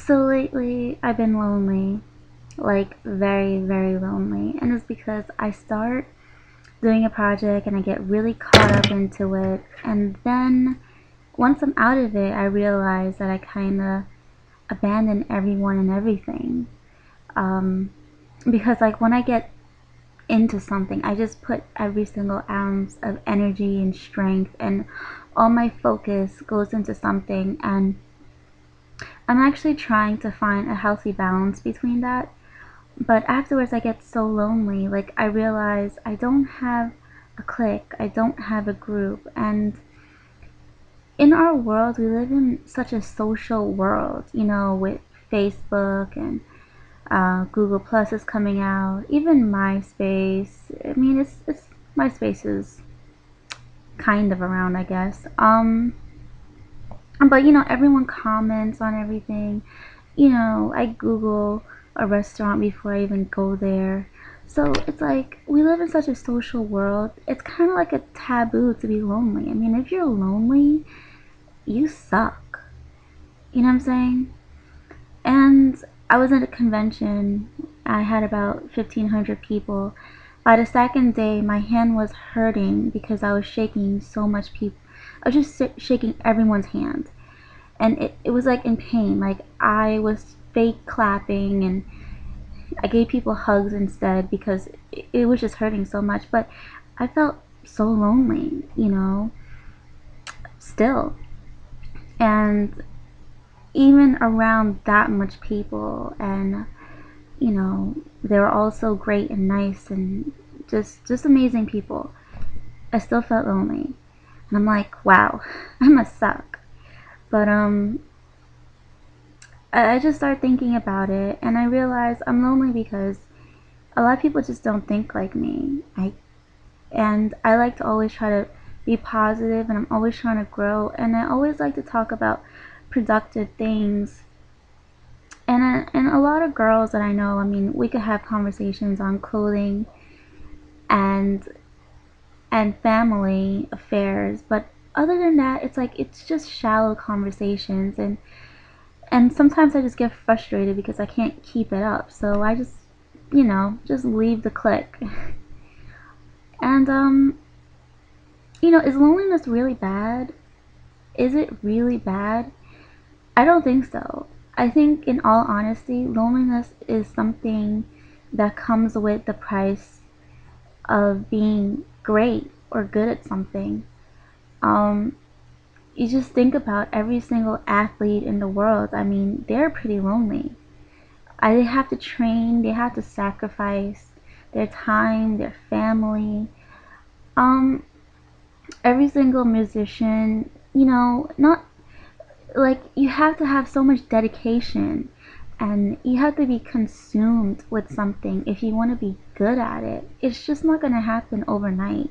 So lately, I've been lonely, like very, very lonely. And it's because I start doing a project and I get really caught up into it. And then once I'm out of it, I realize that I kind of abandon everyone and everything. Um, because, like, when I get into something, I just put every single ounce of energy and strength, and all my focus goes into something. And I'm actually trying to find a healthy balance between that. But afterwards, I get so lonely. Like, I realize I don't have a clique, I don't have a group. And in our world, we live in such a social world, with Facebook and Google Plus is coming out, even MySpace. I mean, it's MySpace is kind of around, I guess. But everyone comments on everything. I Google a restaurant before I even go there. So it's like we live in such a social world. It's kind of like a taboo to be lonely. I mean, if you're lonely, you suck. You know what I'm saying? And I was at a convention. I had about 1,500 people. By the second day, my hand was hurting because I was shaking so much people. I was just shaking everyone's hand. And it was like in pain. Like I was fake clapping and I gave people hugs instead because it was just hurting so much. But I felt so lonely, still. And even around that much people, and they were all so great and nice and just amazing people, I still felt lonely. And I'm like, wow, I must suck. But I just started thinking about it, and I realized I'm lonely because a lot of people just don't think like me. I like to always try to be positive, and I'm always trying to grow, and I always like to talk about productive things. And a lot of girls that I know, I mean, we could have conversations on clothing and family affairs, but other than that, it's like it's just shallow conversations, and sometimes I just get frustrated because I can't keep it up. So I just, just leave the clique. And is loneliness really bad? Is it really bad? I don't think so. I think, in all honesty, loneliness is something that comes with the price of being great or good at something. Um, you just think about every single athlete in the world. I mean, they're pretty lonely. They have to train, they have to sacrifice their time, their family. Um, every single musician, not like you have to have so much dedication and you have to be consumed with something if you want to be good at it. It's just not going to happen overnight.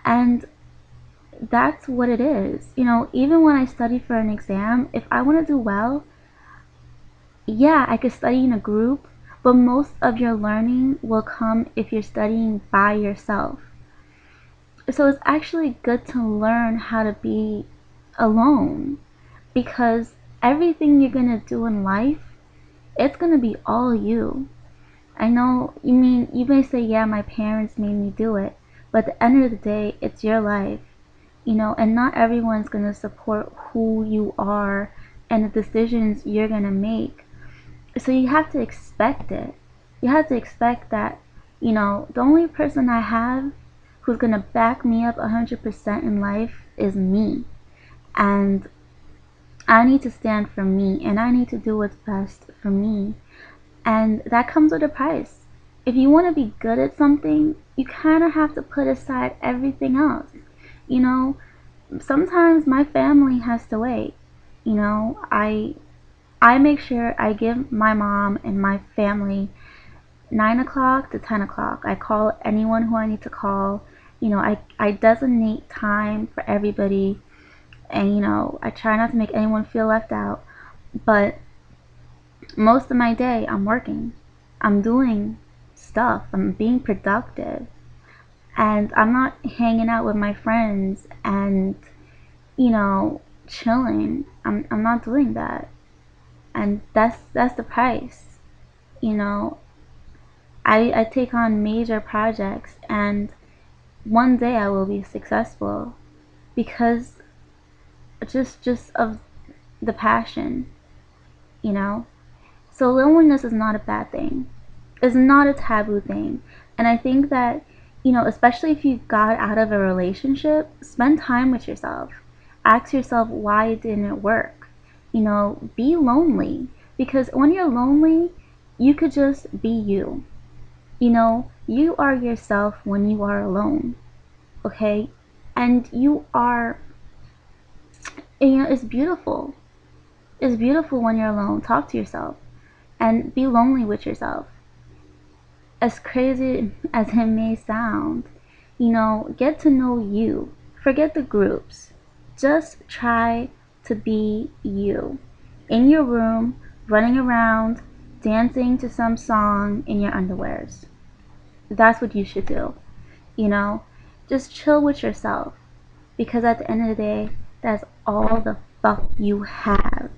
And that's what it is. Even when I study for an exam, if I want to do well, yeah, I could study in a group, but most of your learning will come if you're studying by yourself. So it's actually good to learn how to be alone, because everything you're going to do in life, it's going to be all you. I know you may say, yeah, my parents made me do it, but at the end of the day, it's your life, and not everyone's going to support who you are and the decisions you're going to make. So you have to expect it. You have to expect that, the only person I have who's going to back me up 100% in life is me. And I need to stand for me, and I need to do what's best for me. And that comes with a price. If you want to be good at something, you kind of have to put aside everything else. You know, Sometimes my family has to wait. I make sure I give my mom and my family 9 o'clock to 10 o'clock. I call anyone who I need to call. I designate time for everybody, and I try not to make anyone feel left out. But most of my day, I'm working. I'm doing stuff. I'm being productive. And I'm not hanging out with my friends and, chilling. I'm not doing that. And that's the price. You know, I take on major projects, and one day I will be successful because just of the passion, you know? So loneliness is not a bad thing. It's not a taboo thing. And I think that, especially if you got out of a relationship, spend time with yourself. Ask yourself why it didn't work. Be lonely. Because when you're lonely, you could just be you. You are yourself when you are alone. Okay? And it's beautiful. It's beautiful when you're alone. Talk to yourself and be lonely with yourself. As crazy as it may sound, get to know you. Forget the groups. Just try to be you. In your room, running around, dancing to some song in your underwears. That's what you should do. You know? Just chill with yourself. Because at the end of the day, that's all the fuck you have.